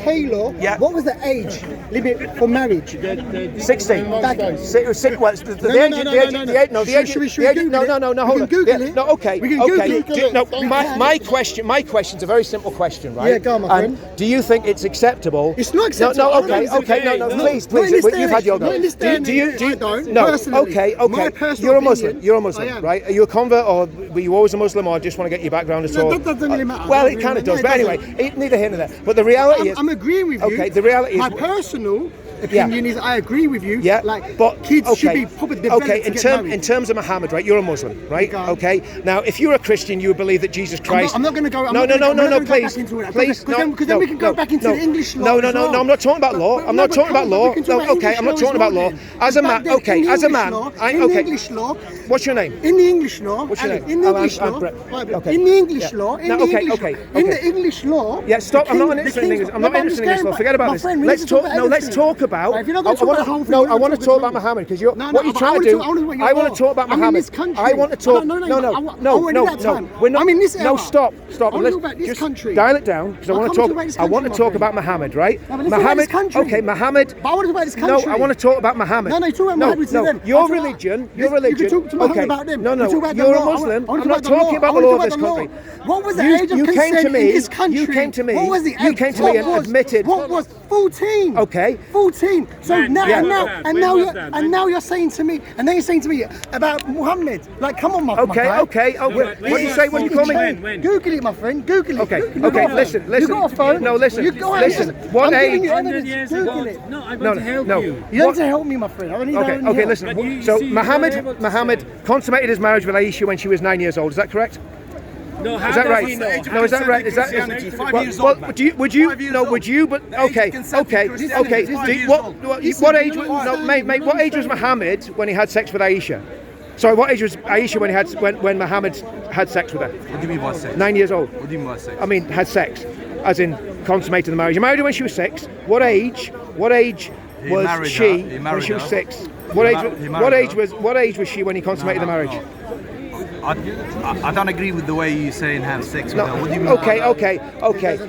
UK law, Yeah. what was the age limit for marriage? 16. Back then. My question's a very simple question, right? Yeah, go on, my friend. Do you think it's acceptable? It's not acceptable. Please, you've had your go. Do you? No, okay. You're a Muslim. You're a Muslim, right? Are you a convert, or were you always a Muslim, or I just want to get your background at all? That doesn't really matter. Well, it kind of does, but anyway, neither here nor there. But the reality is, I'm agreeing with you. Okay, the reality is, my personal opinion is I agree with you. Yeah, but kids should be probably developed to get married. In terms of Muhammad, right? You're a Muslim, right? Okay. Now, if you're a Christian, you would believe that Jesus Christ. I'm not going to go. Please. Because then we can go back into the English law. No. I'm not talking about law. I'm not talking about law. Okay, I'm not talking about law. As a man, okay. As a man, in the English law. What's your name? In the English law. What's your name? In the English law. In the English law. In the English law. Yeah, stop. I'm not interested in English. I'm not interested in English law. Forget about this. Let's talk. No, let's talk about. I want to talk about Muhammad, because what you're trying to do. I want to talk about Muhammad. I want to talk. No. We're not. I'm in this era. No, stop. I want to talk about this country. Dial it down, because I want to talk. I want to talk about Muhammad, right? Muhammad. Okay, Muhammad. But I want to talk about this country. No, I want to talk about Muhammad. No, talk about Muhammad to them. Your religion. You can talk to Muhammad about them. No. You're a Muslim. I'm not talking about the law of this country. What was the age of consent in this country? You came to me. What was the age? You came to me and admitted. What was 14? Okay. 14. So now you're saying to me, and then you're saying to me about Muhammad. Like, come on, my friend. Okay. What do you say? What do you call me? Google it, my friend. Google it. Okay. Listen. You got a phone? No, listen. Listen. What age? Google it. No, I want to help you. You don't have to help me, my friend. Okay. Listen. So Muhammad consummated his marriage with Aisha when she was 9 years old. Is that correct? No, is that right? No, is that right? Is that 5 years old? Would you? But okay. What age? No, mate. What age was Muhammad when he had sex with Aisha? Sorry, what age was Aisha when Muhammad had sex with her? What do you mean by sex? 9 years old. What do you mean by sex? I mean, had sex, as in consummated the marriage. You married her when she was 6. What age was she when she was 6? What age was she when he consummated the marriage? I don't agree with the way you're saying have sex with her. What do you mean? Okay.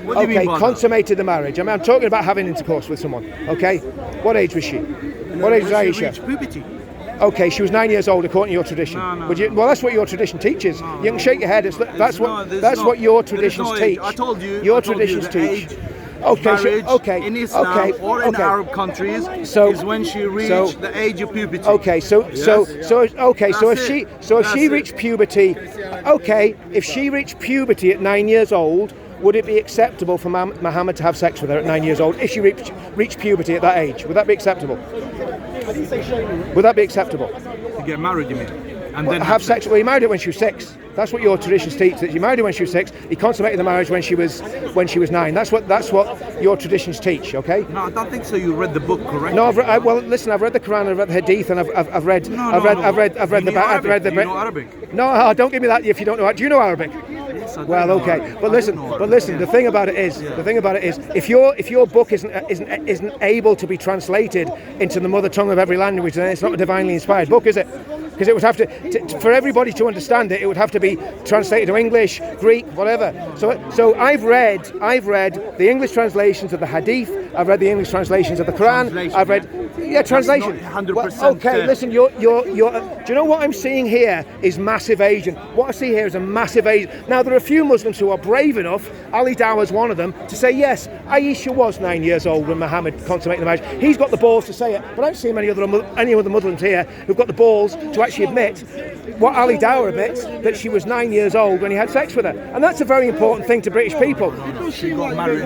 What do you mean by Consummated the marriage. I mean, I'm talking about having intercourse with someone. Okay. What age was she? What age was Aisha? Puberty. Okay, she was 9 years old according to your tradition. Well, that's what your tradition teaches. You can shake your head. That's what your traditions teach. I told you. Your traditions teach. Okay, in Islam or in Arab countries is when she reached the age of puberty. Okay, so if she reached puberty, if she reached puberty at 9 years old, would it be acceptable for Muhammad to have sex with her at 9 years old if she reached puberty at that age? Would that be acceptable? Would that be acceptable? To get married, you mean? And then have sex. Well, he married her when she was 6. That's what your traditions teach. That you married her when she was 6. He consummated the marriage when she was 9. That's what your traditions teach. Okay. No, I don't think so. You read the book correctly. No, listen. I've read the Quran. I've read the Hadith, and I've read. Do you know Arabic? No, don't give me that if you don't know. Do you know Arabic? Yes, I do. Well, okay. But listen. The thing about it is, if your book isn't able to be translated into the mother tongue of every language, then it's not a divinely inspired book, is it? Because it would have to, for everybody to understand it, it would have to be translated to English, Greek, whatever. So I've read the English translations of the Hadith. I've read the English translations of the Quran. I've read translation. 100%. Listen, do you know what I'm seeing here is massive Asian. What I see here is a massive Asian. Now there are a few Muslims who are brave enough, Ali Dawah's one of them, to say yes, Aisha was 9 years old when Muhammad consummated the marriage. He's got the balls to say it, but I don't see any other Muslims here who've got the balls to actually admit what Ali Dawah admits, that she was 9 years old when he had sex with her. And that's a very important thing to British people. She got married.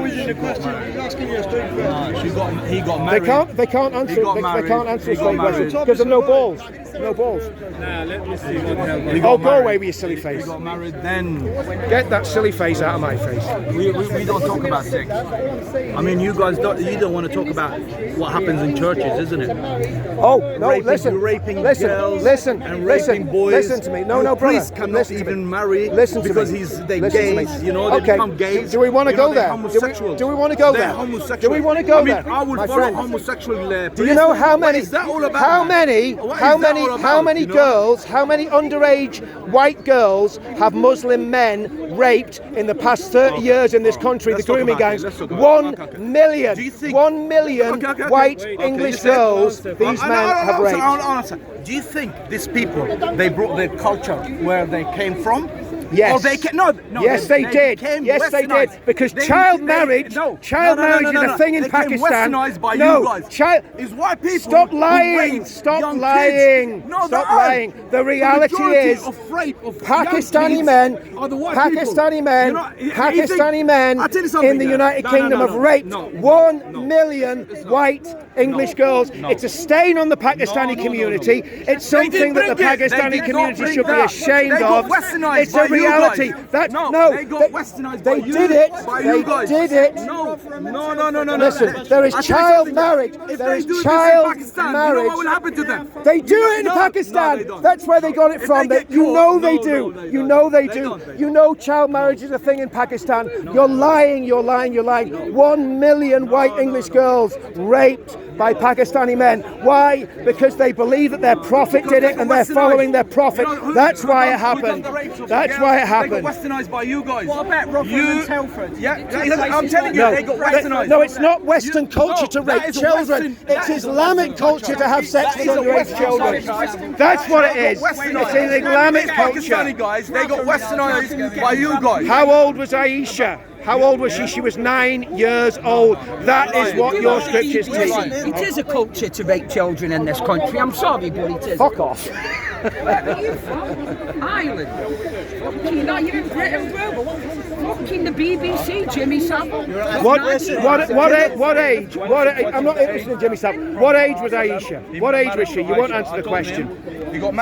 He got married. They can't answer a straight question because of no balls. No balls. Nah, let me see what hell. Oh, go away with your silly face. He got married then. Get that silly face out of my face. We don't talk about sex. I mean, you guys don't want to talk about what happens in churches, isn't it? Oh no! Raping girls. listen, and listen, raping boys. listen to me. No, Your brother. priest cannot Listen to me. even marry Listen to because me. they Listen to me. gays. You know, they become gays. Do we want to You know, go they're there? homosexuals. Do we want to go They're there? homosexual. Do we want to go I mean, there? I would My follow friend. homosexual. Do you know how many? What is that all about? How man? many? What is How that many? all about, How many you know? girls? How many underage white girls have Muslim men raped in the past 30 years in this country? Let's The talk grooming about it. gangs. Let's talk about it. 1 Okay. million. Do you think- 1 million Okay. white Okay, English you said- girls these men have raped. I'll answer. Do you think these people, they brought their culture where they came from? Yes. Or they no, Yes, they did. became Yes, they did. westernized. Because They- child they- marriage, no, child no, no, marriage no, no, is no. a thing in They came Pakistan. westernized by No, you guys. child. It's white people. Stop who lying! rape Stop young lying! kids. No, Stop they lying! aren't. The reality majority is, of rape of Pakistani young kids men, are the white Pakistani people. men, You know, you Pakistani think- men I'll tell you something, in the guys. United No, Kingdom no, have no, raped no, 1 no. million It's not. white English girls. no. It's a stain on the Pakistani No. community. It's They something didn't that the bring it. They Pakistani did not community bring should be that. ashamed They got of. westernized It's by a you reality. guys. That No, they got westernized they by you. did it. By They you guys. did it. No. Listen, there is I'll tell you child something. marriage. If There they is do this in child Pakistan, you know marriage. what will happen to them? They do it in No, Pakistan. they don't. That's where they got it If from. they get You caught- know they no, do. no, they You don't. know they They do. don't. You know child marriage is a thing in Pakistan. You're lying. You're lying. You're lying. 1 million white English girls raped by Pakistani men. Why? Because they believe that their prophet did it and they're following their prophet. That's why it happened. That's why it They happened. got westernized by you guys. What about Rotherham and Telford? Yeah, I'm telling you, No, they got westernized. no, it's not Western culture to No, that rape is a children. Western- It's that is a Islamic Western culture to have sex That with is a underage Western children. culture. That's what it is. Westernized. It's an Islamic These culture. Pakistani guys, they got westernized by you guys. How old was Aisha? How old was she? She was 9 years old. That is what your scriptures teach. It is a culture to rape children in this country. I'm sorry, but it is. Fuck off. Where are you from? Ireland. Fucking, no, you're in Britain, bro. Fucking the BBC, Jimmy Savile. What age? I'm not listening to Jimmy Savile. What age was Aisha? What age was she? You won't answer the question. You got